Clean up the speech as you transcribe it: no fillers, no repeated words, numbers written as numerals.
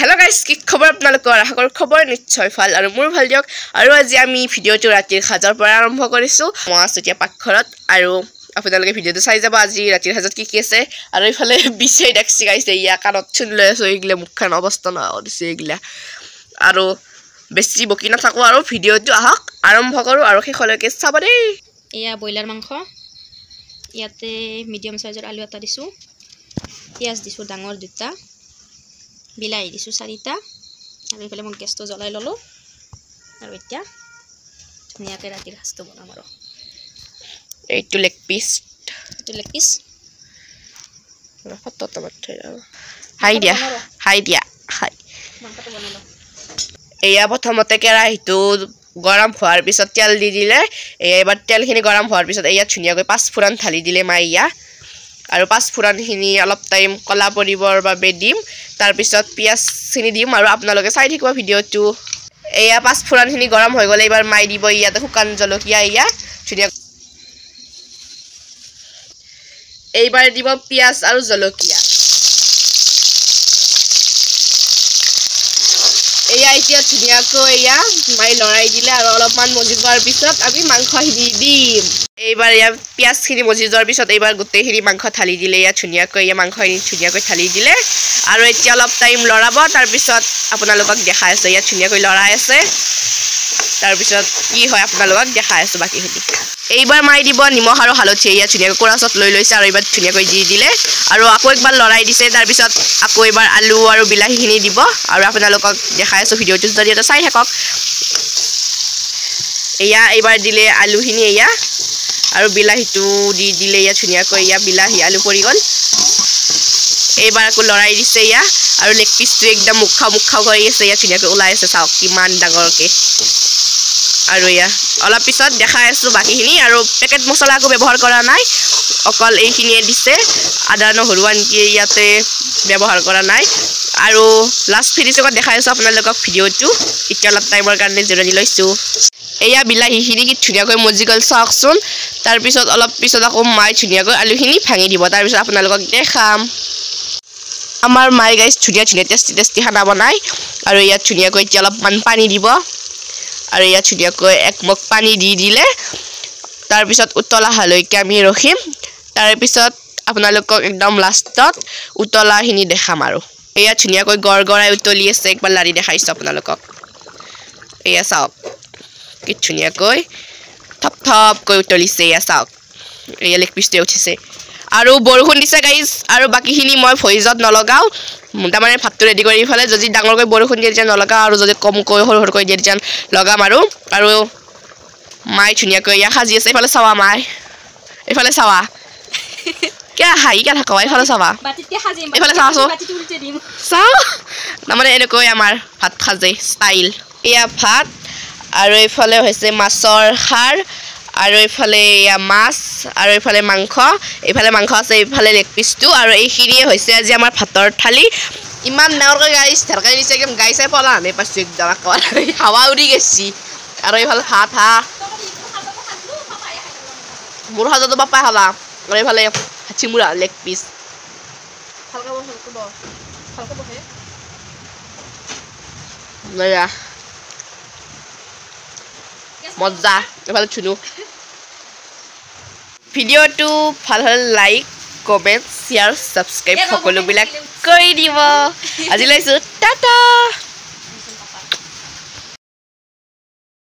hello guys কি খবৰ আপোনালোকৰ আশা খবৰ নিশ্চয় ভাল আৰু মোৰ ভাল দিয়ক আৰু আজি আমি ভিডিওটো ৰাতিৰ খাজাৰ পৰা আৰম্ভ কৰিছো মই আছো এতিয়া পাকঘৰত আৰু আপোনালোকে ভিডিওটো চাই যাব আজি ৰাতিৰ খাজাত কি আছে আৰু ইফালে বিছে দেখছি গাইস ইয়া কানত চুন লৈ আছো ইগলে মুখখন অৱস্থা না দিছে ইগলা আৰু বেছি বকি না থাকো আৰু ভিডিওটো আহক আৰম্ভ কৰো আৰু শেষলৈকে চাব দেই ইয়া বয়লাৰ মাংস ইয়াতে মিডিয়াম সাইজৰ আলু এটা দিছো পিয়াজ দিছো ডাঙৰ দুটা বিলাহী দিছো 4টা আৰু ইফালে মই গেছটো জ্বলাই ললো আৰু এতিয়া ধুনিয়াকৈ ৰাতিৰ সাজটো বনাম আৰু এইটো লেগ পিস ফটো টমাটো হাই দিয়া হাই মাংসটো বনালো এয়া প্ৰথমতে কেৰাহীটো গৰম হোৱাৰ পিছত তেল দি দিলে এবাৰ তেলখিনি গৰম হোৱাৰ পিছত এয়া ধুনিয়াকৈ পাঁচ ফুৰণ ঢালি দিলে মাইয়া আৰু পাঁচ ফুৰণখিনি অলপ টাইম কলা পৰিবৰ বাবে দিম তাৰ পিছত পিয়াজখিনি দিম আৰু আপোনালোকে চাই থাকিব ভিডিওটো এয়া পাঁচ ফুৰণখিনি গৰম হৈ গলে এবাৰ মাই দিব ইয়াতে শুকান জলকীয়া এয়া ধুনিয়া এইবাৰ দিব পিয়াজ আৰু জলকীয়া এয়া এতিয়া ধুনিয়াকৈ এয়া মাই লৰাই দিলে আৰু অলপমান মজি যোৱাৰ পিছত আমি মাংসখিনি দিম এইবাৰ ইয়া পিয়াজখিনি মজি যোৱাৰ পিছত এইবাৰ গোটেইখিনি মাংস ঢালি দিলে ইয়া ধুনিয়াকৈ ইয়া মাংসখিনি ধুনিয়াকৈ ঢালি দিলে আৰু এতিয়া অলপ টাইম লৰাব তাৰ পিছত আপোনালোকক দেখাই আছে ইয়া ধুনিয়াকৈ লৰাই আছে তাৰ পিছত কি হয় আপোনালোকক দেখাই আছে বাকিখিনি এইবাৰ মাই দিব নিমখ আৰু হালধি ইয়া ধুনিয়াকৈ কোৰাছত লৈ লৈছে আৰু এইবাৰ ধুনিয়াকৈ দি দিলে আৰু আকৌ একবাৰ লৰাই দিছে তাৰ পিছত আকৌ এবাৰ আলু আৰু বিলাহীখিনি দিব আৰু আপোনালোকক দেখাই আছো ভিডিওটো যদি এটা চাই থাকক এয়া এইবাৰ দিলে আলুখিনি এয়া আৰু বিলাহীটো দি দিলে ইয়া ধুনিয়াকৈ ইয়া বিলাহী আলু পৰি গল এইবাৰ আকৌ লৰাই দিছে ইয়া আৰু লেগ পিসটো একদম মুখা কৰি আছে ইয়া ধুনিয়াকৈ ওলাই আছে চাওক কিমান ডাঙৰকে আৰু ইয়া অলপ পিছত দেখাই আছো বাকিখিনি আৰু পেকেট মছলা আকৌ ব্যৱহাৰ কৰা নাই অকল এইখিনিয়ে দিছে আদা নহৰু আনকি ইয়াতে ব্যৱহাৰ কৰা নাই আৰু লাষ্ট ফিনিশিঙত দেখাই আছো আপোনালোকক ভিডিওটো এতিয়া অলপ টাইমৰ কাৰণে জিৰণি লৈছো এয়া বিলাহীখিনি কি ধুনিয়াকৈ মজি গল চাওকচোন তাৰ পিছত অলপ পিছত আকৌ মাই ধুনিয়াকৈ আলুখিনি ভাঙি দিব তাৰ পিছত আপোনালোকক দেখাম আমাৰ মাই গাইস ধুনিয়া টেষ্টি খানা বনাই আৰু ইয়াত ধুনিয়াকৈ এতিয়া অলপমান পানী দিব আৰু ইয়াত ধুনিয়াকৈ এক মগ পানী দি দিলে তাৰ পিছত উতলা হালৈকে আমি ৰখিম তাৰ পিছত আপোনালোকক একদম লাষ্টত উতলাখিনি দেখাম আৰু এয়া ধুনিয়াকৈ গৰগৰাই উতলি আছে একবাৰ লাৰি দেখাইছো আপোনালোকক এয়া চাওক কি ধুনিয়াকৈ থপকৈ উতলিছে এয়া চাওক এয়া লেগ পিসটো উঠিছে আৰু বৰষুণ দিছে গাইস আৰু বাকিখিনি মই ভইজত নলগাও তাৰমানে ভাতটো ৰেডি কৰি ফেলে যদি ডাঙৰকৈ বৰষুণ দিয়ে যেন নলগাও আৰু যদি কমকৈ সৰুকৈ দিয়ে যেন লগাম আৰু মাই ধুনিয়াকৈ ইয়া সাজি আছে ইফালে চাৱা মাই ইফালে চাৱা কে হাই কে থাকা ইফালে চাৱা বাটিতে সাজিম ইফালে চাৱাছো বাটিটো উল্টে দিম চাও তাৰমানে এনেকৈ আমাৰ ভাত সাজে ষ্টাইল এয়া ভাত আৰু ইফালে হৈছে মাছৰ খাৰ আৰু ইফালে ইয়া মাছ আৰু ইফালে মাংস আছে ইফালে লেগ পিসটো আৰু এইখিনিয়ে হৈছে আজি আমাৰ ভাতৰ থালি ইমান ডাঙৰকৈ গাইছ ঢাৰকাই দিছে একদম গাইছাই পলা আমি পাইছো একদম হাৱা উৰি গেছি আৰু ইফালে ভাত মোৰ হাজাটো পাপাই খালা আৰু ইফালে হাচিমুৰা লেগ পিস ভালকৈ বহে নয়া মজা এফালে চুনু ভিডিওটো ভাল হলে লাইক কমেন্ট শ্বেয়াৰ সাবস্ক্ৰাইব সকলোবিলাক কৰি দিব আজি লৈছো টাটা